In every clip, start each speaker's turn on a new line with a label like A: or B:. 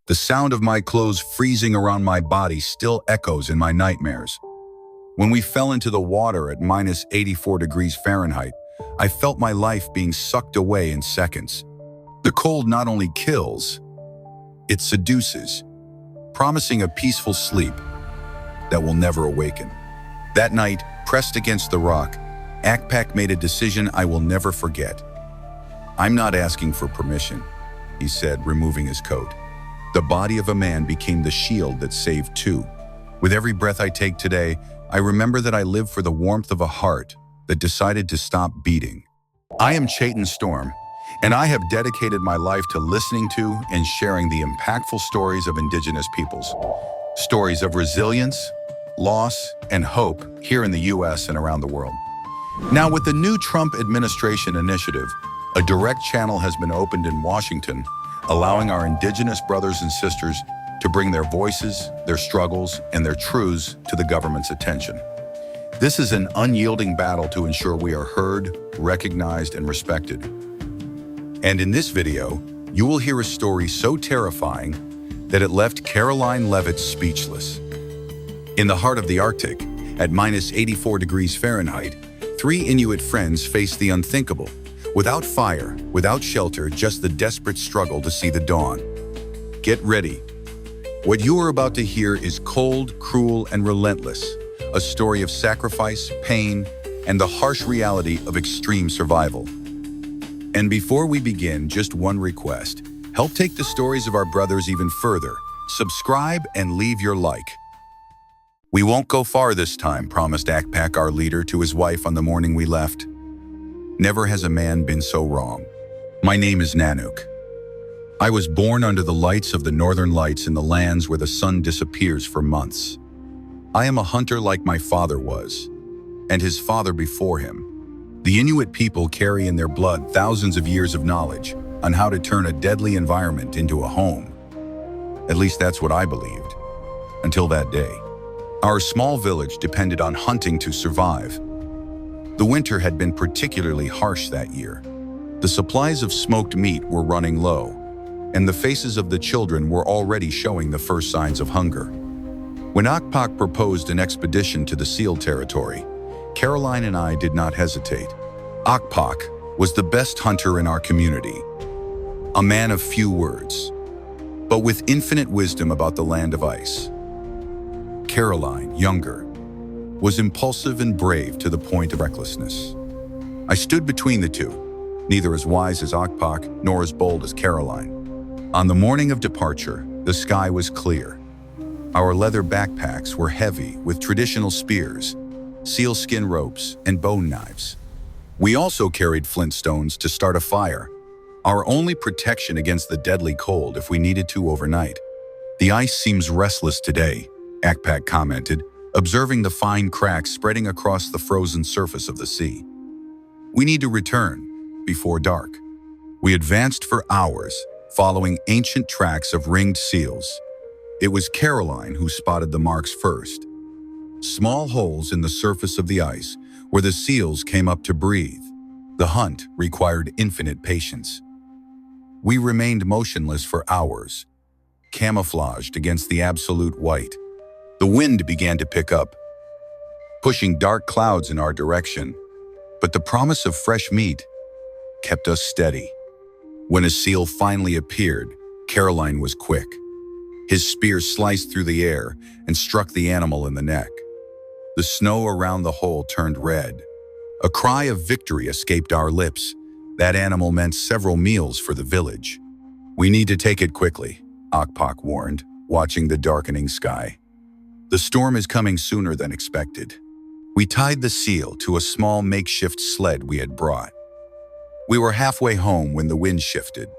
A: The sound of my clothes freezing around my body still echoes in my nightmares. When we fell into the water at minus 84 degrees Fahrenheit, I felt my life being sucked away in seconds. The cold not only kills, it seduces, promising a peaceful sleep that will never awaken. That night, pressed against the rock, Akpak made a decision I will never forget. "I'm not asking for permission," he said, removing his coat. The body of a man became the shield that saved two. With every breath I take today, I remember that I live for the warmth of a heart that decided to stop beating. I am Chaitan Storm, and I have dedicated my life to listening to and sharing the impactful stories of Indigenous peoples. Stories of resilience, loss, and hope here in the U.S. and around the world. Now, with the new Trump administration initiative, a direct channel has been opened in Washington, allowing our Indigenous brothers and sisters to bring their voices, their struggles, and their truths to the government's attention. This is an unyielding battle to ensure we are heard, recognized, and respected. And in this video, you will hear a story so terrifying that it left Karoline Leavitt speechless. In the heart of the Arctic, at minus 84 degrees Fahrenheit, 3 Inuit friends faced the unthinkable. Without fire, without shelter, just the desperate struggle to see the dawn. Get ready. What you are about to hear is cold, cruel, and relentless. A story of sacrifice, pain, and the harsh reality of extreme survival. And before we begin, just one request. Help take the stories of our brothers even further. Subscribe and leave your like. "We won't go far this time," promised Akpak, our leader, to his wife on the morning we left. Never has a man been so wrong. My name is Nanook. I was born under the lights of the northern lights in the lands where the sun disappears for months. I am a hunter like my father was, and his father before him. The Inuit people carry in their blood thousands of years of knowledge on how to turn a deadly environment into a home. At least that's what I believed, until that day. Our small village depended on hunting to survive. The winter had been particularly harsh that year. The supplies of smoked meat were running low, and the faces of the children were already showing the first signs of hunger. When Akpak proposed an expedition to the Seal territory, Karoline and I did not hesitate. Akpak was the best hunter in our community, a man of few words, but with infinite wisdom about the land of ice. Karoline, younger, was impulsive and brave to the point of recklessness. I stood between the two, neither as wise as Akpak nor as bold as Karoline. On the morning of departure, the sky was clear. Our leather backpacks were heavy with traditional spears, sealskin ropes, and bone knives. We also carried flintstones to start a fire, our only protection against the deadly cold if we needed to overnight. "The ice seems restless today," Akpak commented, observing the fine cracks spreading across the frozen surface of the sea. "We need to return before dark." We advanced for hours, following ancient tracks of ringed seals. It was Karoline who spotted the marks first. Small holes in the surface of the ice where the seals came up to breathe. The hunt required infinite patience. We remained motionless for hours, camouflaged against the absolute white. The wind began to pick up, pushing dark clouds in our direction, but the promise of fresh meat kept us steady. When a seal finally appeared, Karoline was quick. His spear sliced through the air and struck the animal in the neck. The snow around the hole turned red. A cry of victory escaped our lips. That animal meant several meals for the village. "We need to take it quickly," Akpak warned, watching the darkening sky. "The storm is coming sooner than expected." We tied the seal to a small makeshift sled we had brought. We were halfway home when the wind shifted.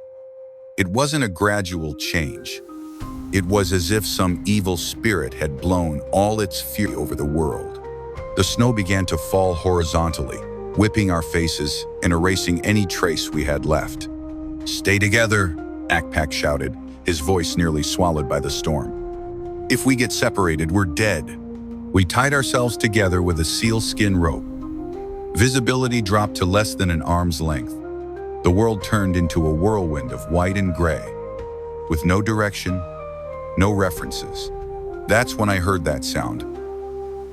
A: It wasn't a gradual change. It was as if some evil spirit had blown all its fury over the world. The snow began to fall horizontally, whipping our faces and erasing any trace we had left. "Stay together," Akpak shouted, his voice nearly swallowed by the storm. "If we get separated, we're dead." We tied ourselves together with a sealskin rope. Visibility dropped to less than an arm's length. The world turned into a whirlwind of white and gray. With no direction, No references. That's when I heard that sound.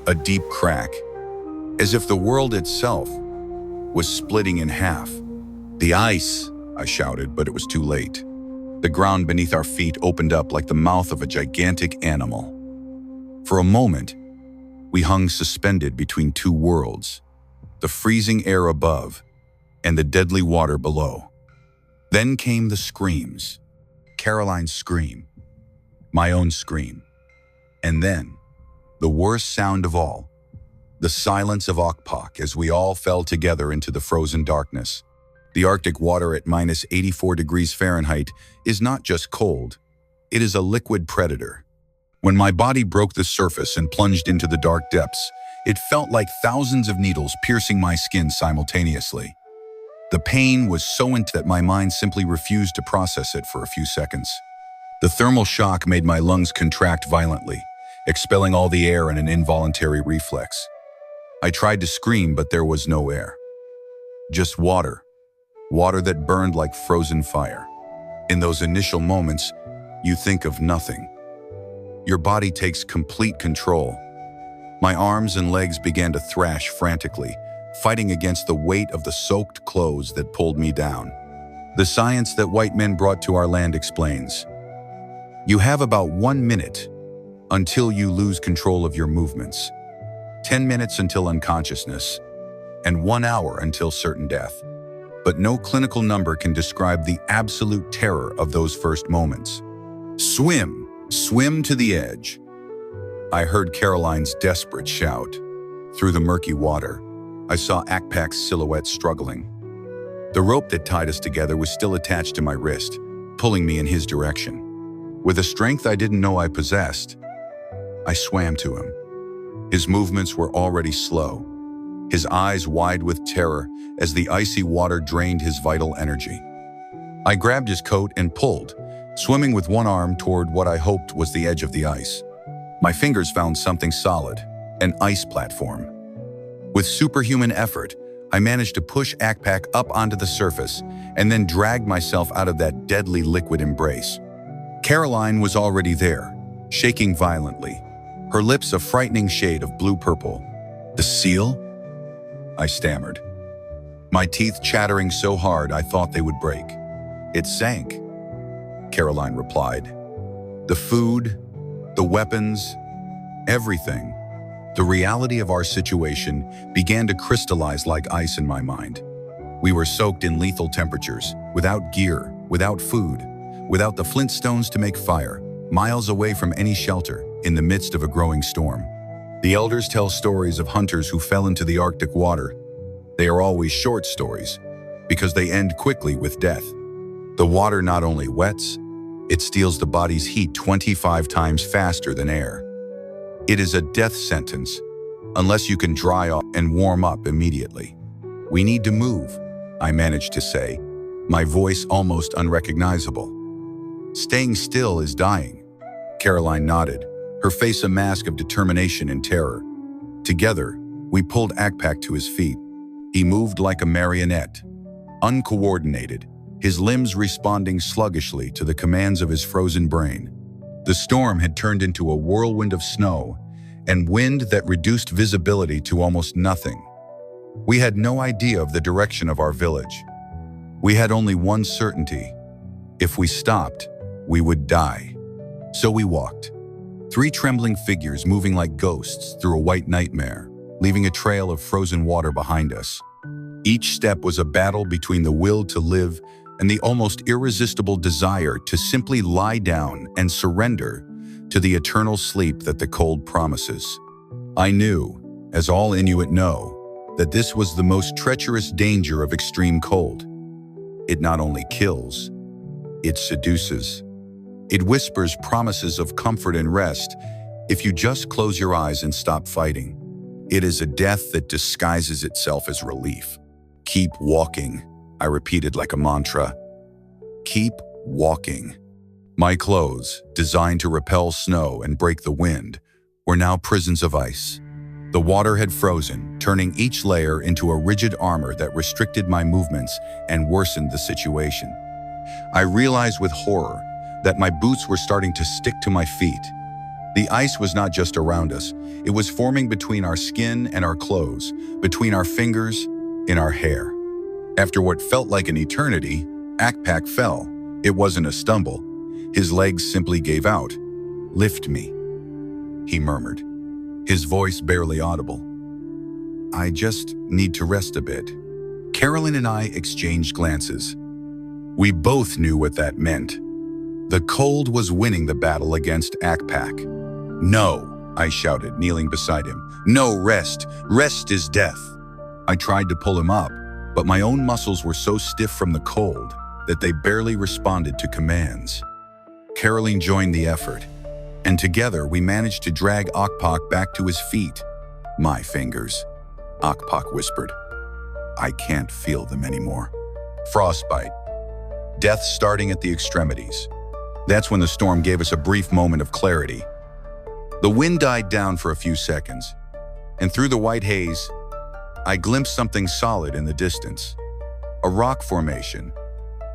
A: A deep crack, as if the world itself was splitting in half. "The ice!" I shouted, but it was too late. The ground beneath our feet opened up like the mouth of a gigantic animal. For a moment, we hung suspended between two worlds, the freezing air above and the deadly water below. Then came the screams. Karoline's scream, my own scream, and then, the worst sound of all, the silence of Okpok as we all fell together into the frozen darkness. The Arctic water at minus 84 degrees Fahrenheit is not just cold, it is a liquid predator. When my body broke the surface and plunged into the dark depths, it felt like thousands of needles piercing my skin simultaneously. The pain was so intense that my mind simply refused to process it for a few seconds. The thermal shock made my lungs contract violently, expelling all the air in an involuntary reflex. I tried to scream, but there was no air. Just water. Water that burned like frozen fire. In those initial moments, you think of nothing. Your body takes complete control. My arms and legs began to thrash frantically, fighting against the weight of the soaked clothes that pulled me down. The science that white men brought to our land explains. You have about 1 minute until you lose control of your movements, 10 minutes until unconsciousness, and 1 hour until certain death. But no clinical number can describe the absolute terror of those first moments. "Swim! Swim to the edge!" I heard Karoline's desperate shout. Through the murky water, I saw Akpak's silhouette struggling. The rope that tied us together was still attached to my wrist, pulling me in his direction. With a strength I didn't know I possessed, I swam to him. His movements were already slow, his eyes wide with terror as the icy water drained his vital energy. I grabbed his coat and pulled, swimming with one arm toward what I hoped was the edge of the ice. My fingers found something solid, an ice platform. With superhuman effort, I managed to push Akpak up onto the surface and then dragged myself out of that deadly liquid embrace. Karoline was already there, shaking violently, her lips a frightening shade of blue-purple. "The seal?" I stammered, my teeth chattering so hard I thought they would break. "It sank," Karoline replied. "The food, the weapons, everything." The reality of our situation began to crystallize like ice in my mind. We were soaked in lethal temperatures, without gear, without food, without the flintstones to make fire, miles away from any shelter, in the midst of a growing storm. The elders tell stories of hunters who fell into the Arctic water. They are always short stories, because they end quickly with death. The water not only wets, it steals the body's heat 25 times faster than air. It is a death sentence, unless you can dry off and warm up immediately. "We need to move," I managed to say, my voice almost unrecognizable. "Staying still is dying." Karoline nodded, her face a mask of determination and terror. Together, we pulled Akpak to his feet. He moved like a marionette, uncoordinated, his limbs responding sluggishly to the commands of his frozen brain. The storm had turned into a whirlwind of snow and wind that reduced visibility to almost nothing. We had no idea of the direction of our village. We had only one certainty. If we stopped, we would die. So we walked. 3 trembling figures moving like ghosts through a white nightmare, leaving a trail of frozen water behind us. Each step was a battle between the will to live and the almost irresistible desire to simply lie down and surrender to the eternal sleep that the cold promises. I knew, as all Inuit know, that this was the most treacherous danger of extreme cold. It not only kills, it seduces. It whispers promises of comfort and rest if you just close your eyes and stop fighting. It is a death that disguises itself as relief. "Keep walking," I repeated like a mantra. "Keep walking." My clothes, designed to repel snow and break the wind, were now prisons of ice. The water had frozen, turning each layer into a rigid armor that restricted my movements and worsened the situation. I realized with horror, that my boots were starting to stick to my feet. The ice was not just around us, it was forming between our skin and our clothes, between our fingers, in our hair. After what felt like an eternity, Akpak fell. It wasn't a stumble. His legs simply gave out. "Lift me," he murmured, his voice barely audible. "I just need to rest a bit." Karoline and I exchanged glances. We both knew what that meant. The cold was winning the battle against Akpak. "No," I shouted, kneeling beside him. "No rest. Rest is death." I tried to pull him up, but my own muscles were so stiff from the cold that they barely responded to commands. Karoline joined the effort, and together we managed to drag Akpak back to his feet. "My fingers," Akpak whispered. "I can't feel them anymore." Frostbite. Death starting at the extremities. That's when the storm gave us a brief moment of clarity. The wind died down for a few seconds, and through the white haze, I glimpsed something solid in the distance. A rock formation,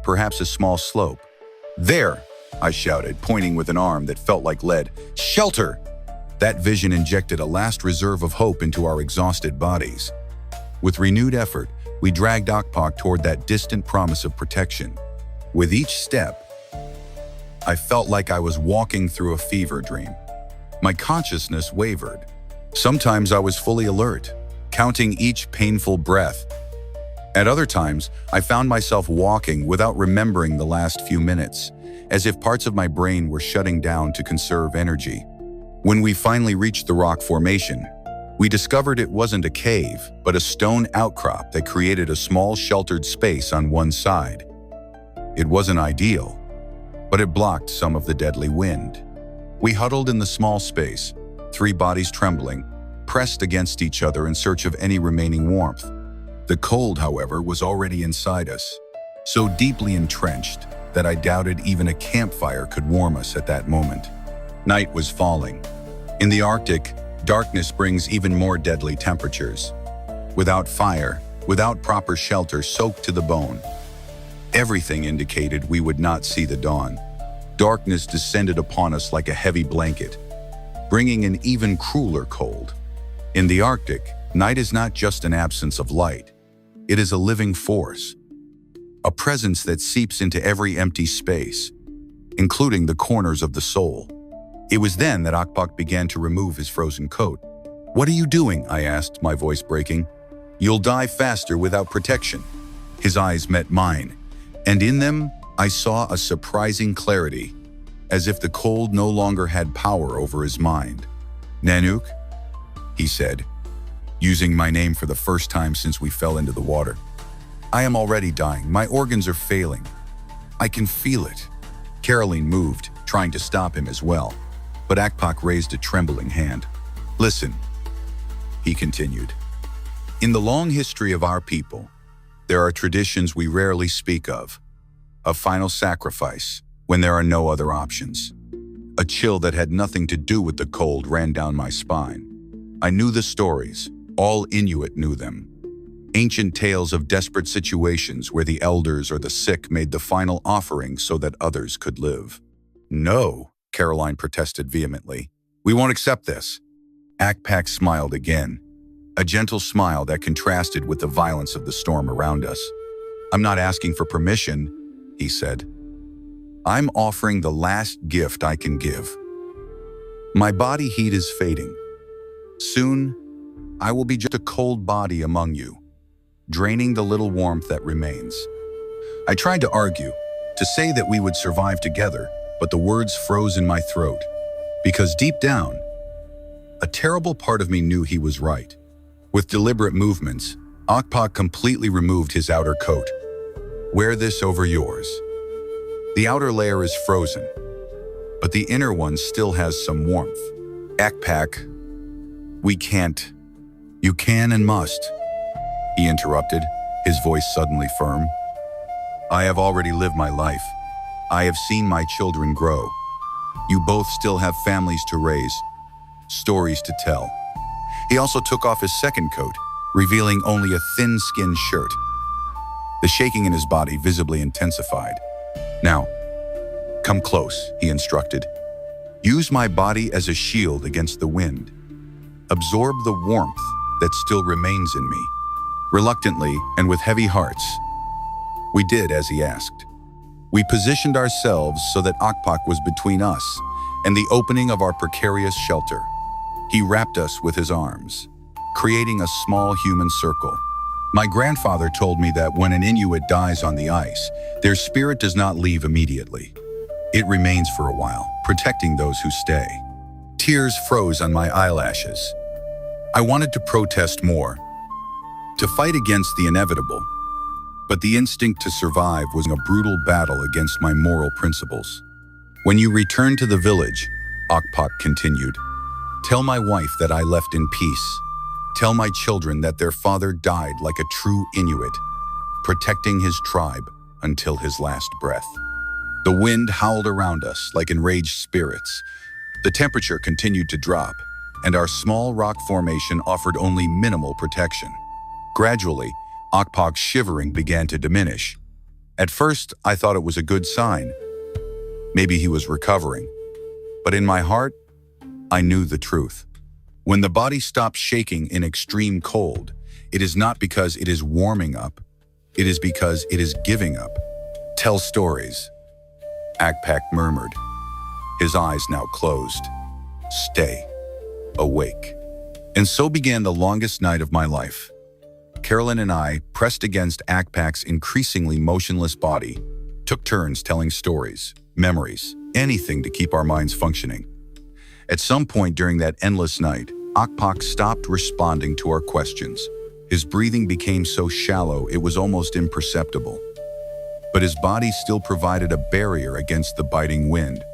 A: perhaps a small slope. "There!" I shouted, pointing with an arm that felt like lead. "Shelter!" That vision injected a last reserve of hope into our exhausted bodies. With renewed effort, we dragged Akpak toward that distant promise of protection. With each step, I felt like I was walking through a fever dream. My consciousness wavered. Sometimes I was fully alert, counting each painful breath. At other times, I found myself walking without remembering the last few minutes, as if parts of my brain were shutting down to conserve energy. When we finally reached the rock formation, we discovered it wasn't a cave, but a stone outcrop that created a small sheltered space on one side. It wasn't ideal, but it blocked some of the deadly wind. We huddled in the small space, 3 bodies trembling, pressed against each other in search of any remaining warmth. The cold, however, was already inside us, so deeply entrenched that I doubted even a campfire could warm us at that moment. Night was falling. In the Arctic, darkness brings even more deadly temperatures. Without fire, without proper shelter soaked to the bone, everything indicated we would not see the dawn. Darkness descended upon us like a heavy blanket, bringing an even crueler cold. In the Arctic, night is not just an absence of light. It is a living force, a presence that seeps into every empty space, including the corners of the soul. It was then that Akpak began to remove his frozen coat. "What are you doing?" I asked, my voice breaking. "You'll die faster without protection." His eyes met mine, and in them, I saw a surprising clarity, as if the cold no longer had power over his mind. "Nanook," he said, using my name for the first time since we fell into the water. "I am already dying. My organs are failing. I can feel it." Karoline moved, trying to stop him as well, but Akpak raised a trembling hand. "Listen," he continued. "In the long history of our people, there are traditions we rarely speak of. A final sacrifice when there are no other options." A chill that had nothing to do with the cold ran down my spine. I knew the stories. All Inuit knew them. Ancient tales of desperate situations where the elders or the sick made the final offering so that others could live. "No," Karoline protested vehemently. "We won't accept this." Akpak smiled again, a gentle smile that contrasted with the violence of the storm around us. "I'm not asking for permission," he said. "I'm offering the last gift I can give. My body heat is fading. Soon, I will be just a cold body among you, draining the little warmth that remains." I tried to argue, to say that we would survive together, but the words froze in my throat, because deep down, a terrible part of me knew he was right. With deliberate movements, Akpak completely removed his outer coat. "Wear this over yours. The outer layer is frozen, but the inner one still has some warmth." "Akpak, we can't." "You can and must," he interrupted, his voice suddenly firm. "I have already lived my life. I have seen my children grow. You both still have families to raise, stories to tell." He also took off his second coat, revealing only a thin-skinned shirt. The shaking in his body visibly intensified. "Now, Come close, he instructed. Use my body as a shield against the wind. Absorb the warmth that still remains in me. Reluctantly and with heavy hearts, we did as he asked. We positioned ourselves so that Akpak was between us and the opening of our precarious shelter. He wrapped us with his arms, creating a small human circle. My grandfather told me that when an Inuit dies on the ice, their spirit does not leave immediately. It remains for a while, protecting those who stay. Tears froze on my eyelashes. I wanted to protest more, to fight against the inevitable, but the instinct to survive was a brutal battle against my moral principles. When you return to the village, Akpak continued, tell my wife that I left in peace. Tell my children that their father died like a true Inuit, protecting his tribe until his last breath. The wind howled around us like enraged spirits. The temperature continued to drop, and our small rock formation offered only minimal protection. Gradually, Akpak's shivering began to diminish. At first, I thought it was a good sign. Maybe he was recovering. But in my heart, I knew the truth. When the body stops shaking in extreme cold, it is not because it is warming up. It is because it is giving up. Tell stories, Akpak murmured, his eyes now closed. Stay awake. And so began the longest night of my life. Karoline and I, pressed against Akpak's increasingly motionless body, took turns telling stories, memories, anything to keep our minds functioning. At some point during that endless night, Akpak stopped responding to our questions. His breathing became so shallow it was almost imperceptible. But his body still provided a barrier against the biting wind.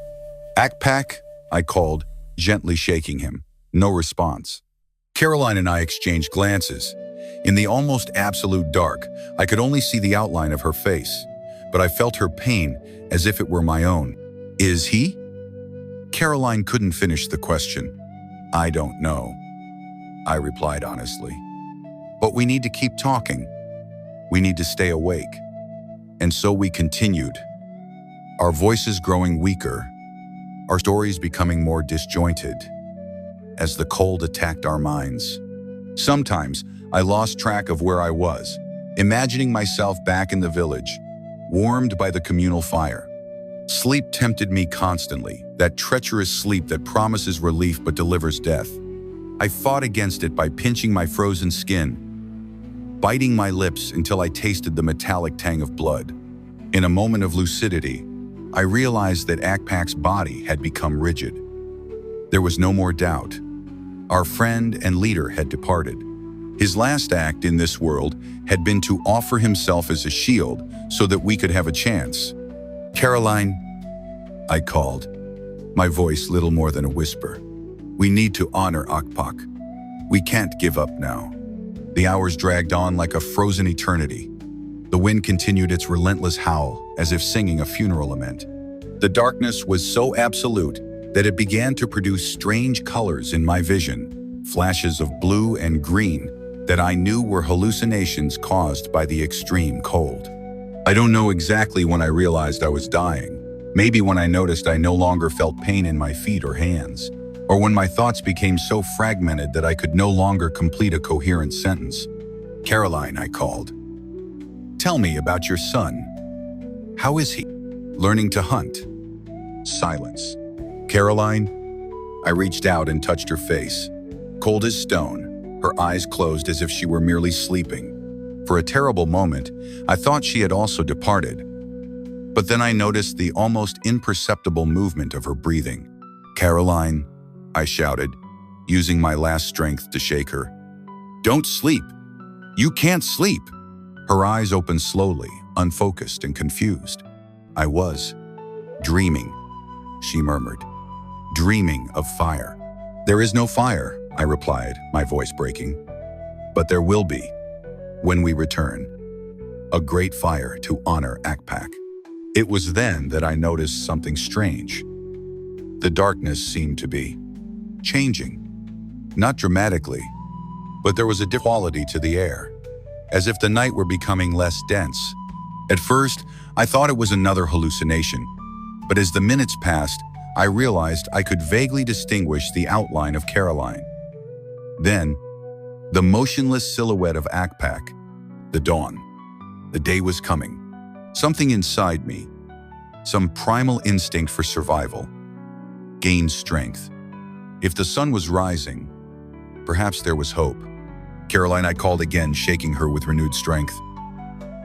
A: Akpak, I called, gently shaking him. No response. Karoline and I exchanged glances. In the almost absolute dark, I could only see the outline of her face, but I felt her pain as if it were my own. Is he? Karoline couldn't finish the question. I don't know, I replied honestly. But we need to keep talking. We need to stay awake. And so we continued, our voices growing weaker, our stories becoming more disjointed, as the cold attacked our minds. Sometimes I lost track of where I was, imagining myself back in the village, warmed by the communal fire. Sleep tempted me constantly, that treacherous sleep that promises relief but delivers death. I fought against it by pinching my frozen skin, biting my lips until I tasted the metallic tang of blood. In a moment of lucidity, I realized that Akpak's body had become rigid. There was no more doubt. Our friend and leader had departed. His last act in this world had been to offer himself as a shield so that we could have a chance. Karoline, I called, my voice little more than a whisper. We need to honor Akpak. We can't give up now. The hours dragged on like a frozen eternity. The wind continued its relentless howl as if singing a funeral lament. The darkness was so absolute that it began to produce strange colors in my vision, flashes of blue and green that I knew were hallucinations caused by the extreme cold. I don't know exactly when I realized I was dying. Maybe when I noticed I no longer felt pain in my feet or hands, or when my thoughts became so fragmented that I could no longer complete a coherent sentence. Karoline, I called. Tell me about your son. How is he? Learning to hunt? Silence. Karoline? I reached out and touched her face. Cold as stone, her eyes closed as if she were merely sleeping. For a terrible moment, I thought she had also departed. But then I noticed the almost imperceptible movement of her breathing. Karoline, I shouted, using my last strength to shake her. Don't sleep. You can't sleep. Her eyes opened slowly, unfocused and confused. I was dreaming, she murmured. Dreaming of fire. There is no fire, I replied, my voice breaking. But there will be. When we return, a great fire to honor Akpak. It was then that I noticed something strange. The darkness seemed to be changing. Not dramatically, but there was a quality to the air, as if the night were becoming less dense. At first, I thought it was another hallucination, But as the minutes passed, I realized I could vaguely distinguish the outline of Karoline. Then, the motionless silhouette of Akpak, the dawn. The day was coming. Something inside me, some primal instinct for survival, gained strength. If the sun was rising, perhaps there was hope. Karoline, I called again, shaking her with renewed strength.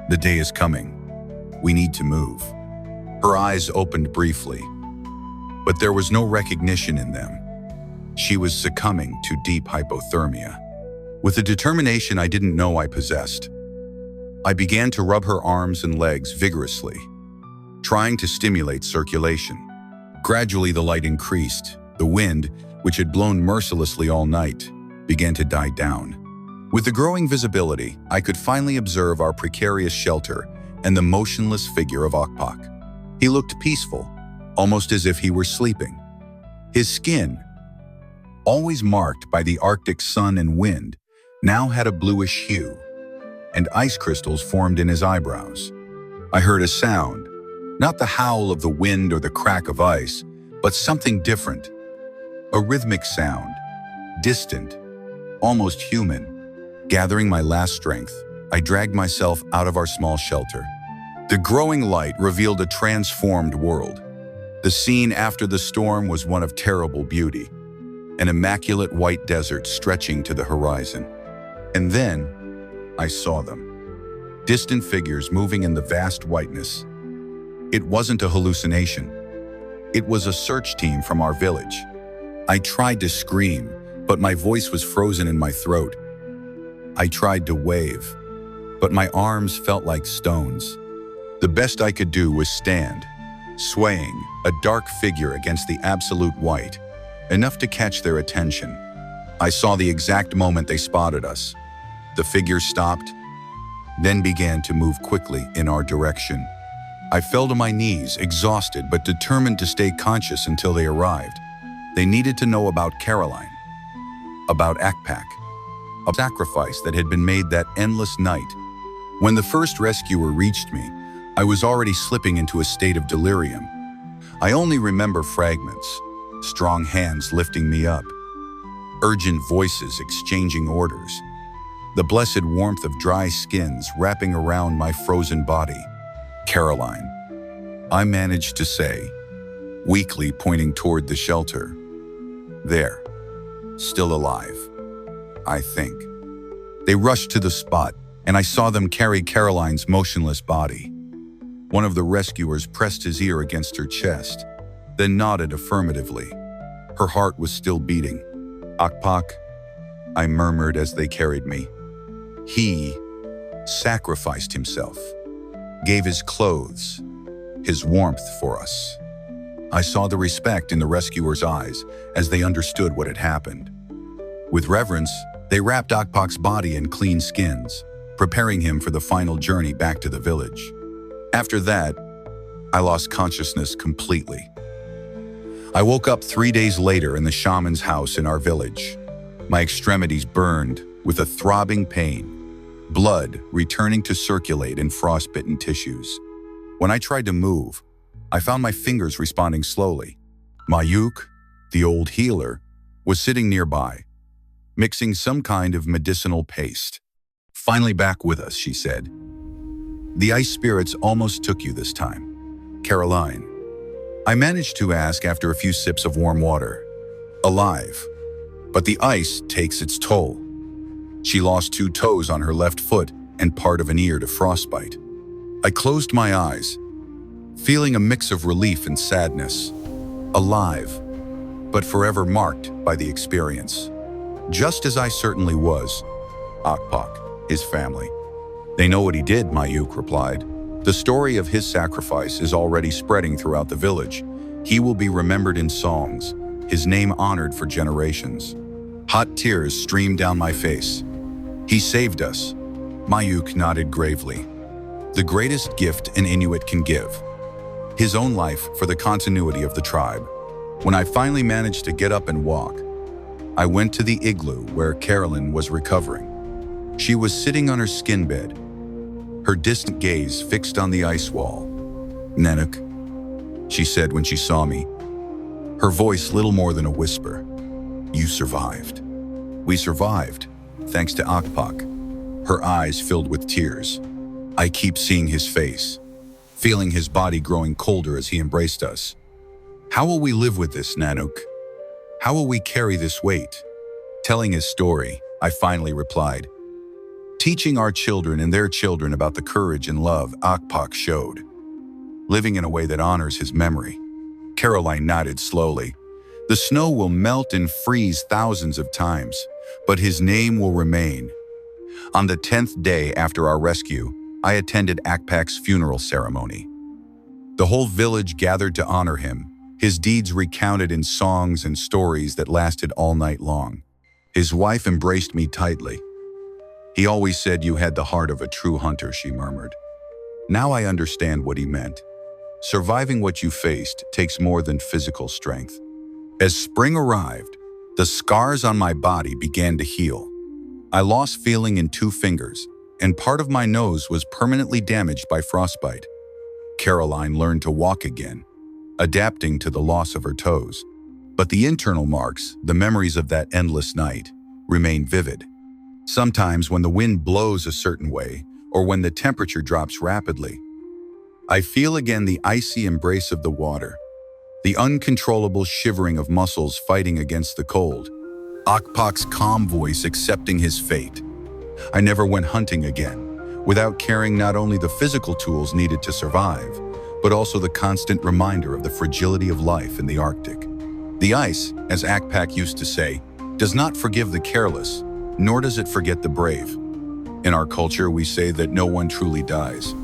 A: The day is coming. We need to move. Her eyes opened briefly, but there was no recognition in them. She was succumbing to deep hypothermia. With a determination I didn't know I possessed, I began to rub her arms and legs vigorously, trying to stimulate circulation. Gradually, the light increased. The wind, which had blown mercilessly all night, began to die down. With the growing visibility, I could finally observe our precarious shelter and the motionless figure of Akpak. He looked peaceful, almost as if he were sleeping. His skin, always marked by the Arctic sun and wind, now had a bluish hue, and ice crystals formed in his eyebrows. I heard a sound, not the howl of the wind or the crack of ice, but something different. A rhythmic sound, distant, almost human. Gathering my last strength, I dragged myself out of our small shelter. The growing light revealed a transformed world. The scene after the storm was one of terrible beauty, an immaculate white desert stretching to the horizon. And then, I saw them. Distant figures moving in the vast whiteness. It wasn't a hallucination. It was a search team from our village. I tried to scream, but my voice was frozen in my throat. I tried to wave, but my arms felt like stones. The best I could do was stand, swaying, a dark figure against the absolute white, enough to catch their attention. I saw the exact moment they spotted us. The figure stopped, then began to move quickly in our direction. I fell to my knees, exhausted but determined to stay conscious until they arrived. They needed to know about Karoline, about Akpak, a sacrifice that had been made that endless night. When the first rescuer reached me, I was already slipping into a state of delirium. I only remember fragments, strong hands lifting me up, urgent voices exchanging orders, the blessed warmth of dry skins wrapping around my frozen body. Karoline, I managed to say, weakly pointing toward the shelter. There, still alive, I think. They rushed to the spot, and I saw them carry Karoline's motionless body. One of the rescuers pressed his ear against her chest, then nodded affirmatively. Her heart was still beating. Akpak, I murmured as they carried me. He sacrificed himself, gave his clothes, his warmth for us. I saw the respect in the rescuers' eyes as they understood what had happened. With reverence, they wrapped Akpak's body in clean skins, preparing him for the final journey back to the village. After that, I lost consciousness completely. I woke up 3 days later in the shaman's house in our village. My extremities burned with a throbbing pain, blood returning to circulate in frostbitten tissues. When I tried to move, I found my fingers responding slowly. Mayuk, the old healer, was sitting nearby, mixing some kind of medicinal paste. Finally back with us, she said. The ice spirits almost took you this time. Karoline, I managed to ask after a few sips of warm water. Alive, but the ice takes its toll. She lost 2 toes on her left foot and part of an ear to frostbite. I closed my eyes, feeling a mix of relief and sadness. Alive, but forever marked by the experience. Just as I certainly was, Akpak, his family. They know what he did, Mayuk replied. The story of his sacrifice is already spreading throughout the village. He will be remembered in songs, his name honored for generations. Hot tears streamed down my face. He saved us. Mayuk nodded gravely. The greatest gift an Inuit can give. His own life for the continuity of the tribe. When I finally managed to get up and walk, I went to the igloo where Karoline was recovering. She was sitting on her skin bed, her distant gaze fixed on the ice wall. Nenuk, she said when she saw me. Her voice little more than a whisper. You survived. We survived, thanks to Akpak. Her eyes filled with tears. I keep seeing his face, feeling his body growing colder as he embraced us. How will we live with this, Nanook? How will we carry this weight? Telling his story, I finally replied. Teaching our children and their children about the courage and love Akpak showed. Living in a way that honors his memory. Karoline nodded slowly. The snow will melt and freeze thousands of times, but his name will remain. On the 10th day after our rescue, I attended Akpak's funeral ceremony. The whole village gathered to honor him, his deeds recounted in songs and stories that lasted all night long. His wife embraced me tightly. He always said you had the heart of a true hunter, she murmured. Now I understand what he meant. Surviving what you faced takes more than physical strength. As spring arrived, the scars on my body began to heal. I lost feeling in 2 fingers, and part of my nose was permanently damaged by frostbite. Karoline learned to walk again, adapting to the loss of her toes. But the internal marks, the memories of that endless night, remain vivid. Sometimes when the wind blows a certain way, or when the temperature drops rapidly, I feel again the icy embrace of the water, the uncontrollable shivering of muscles fighting against the cold, Akpak's calm voice accepting his fate. I never went hunting again, without carrying not only the physical tools needed to survive, but also the constant reminder of the fragility of life in the Arctic. The ice, as Akpak used to say, does not forgive the careless, nor does it forget the brave. In our culture, we say that no one truly dies,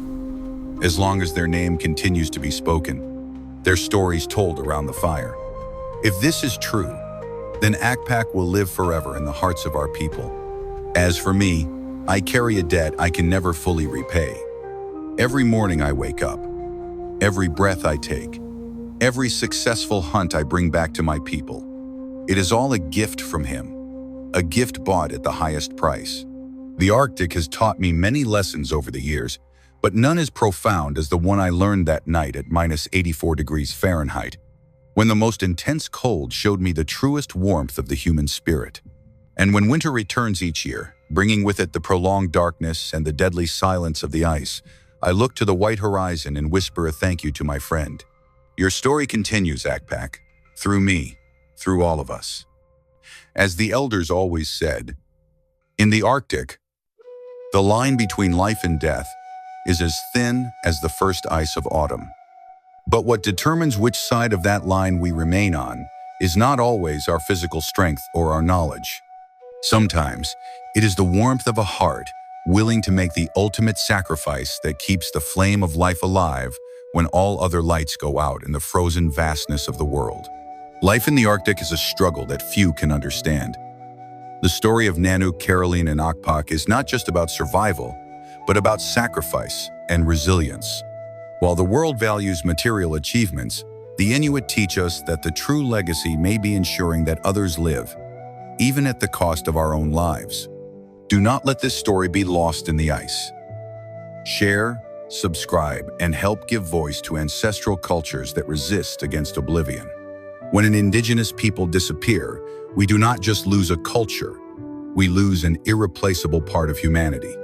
A: as long as their name continues to be spoken, their stories told around the fire. If this is true, then Akpak will live forever in the hearts of our people. As for me, I carry a debt I can never fully repay. Every morning I wake up, every breath I take, every successful hunt I bring back to my people. It is all a gift from him, a gift bought at the highest price. The Arctic has taught me many lessons over the years, but none as profound as the one I learned that night at -84 degrees Fahrenheit, when the most intense cold showed me the truest warmth of the human spirit. And when winter returns each year, bringing with it the prolonged darkness and the deadly silence of the ice, I look to the white horizon and whisper a thank you to my friend. Your story continues, Akpak, through me, through all of us. As the elders always said, in the Arctic, the line between life and death is as thin as the first ice of autumn. But what determines which side of that line we remain on is not always our physical strength or our knowledge. Sometimes, it is the warmth of a heart willing to make the ultimate sacrifice that keeps the flame of life alive when all other lights go out in the frozen vastness of the world. Life in the Arctic is a struggle that few can understand. The story of Nanook, Karoline, and Akpak is not just about survival, but about sacrifice and resilience. While the world values material achievements, the Inuit teach us that the true legacy may be ensuring that others live, even at the cost of our own lives. Do not let this story be lost in the ice. Share, subscribe, and help give voice to ancestral cultures that resist against oblivion. When an indigenous people disappear, we do not just lose a culture, we lose an irreplaceable part of humanity.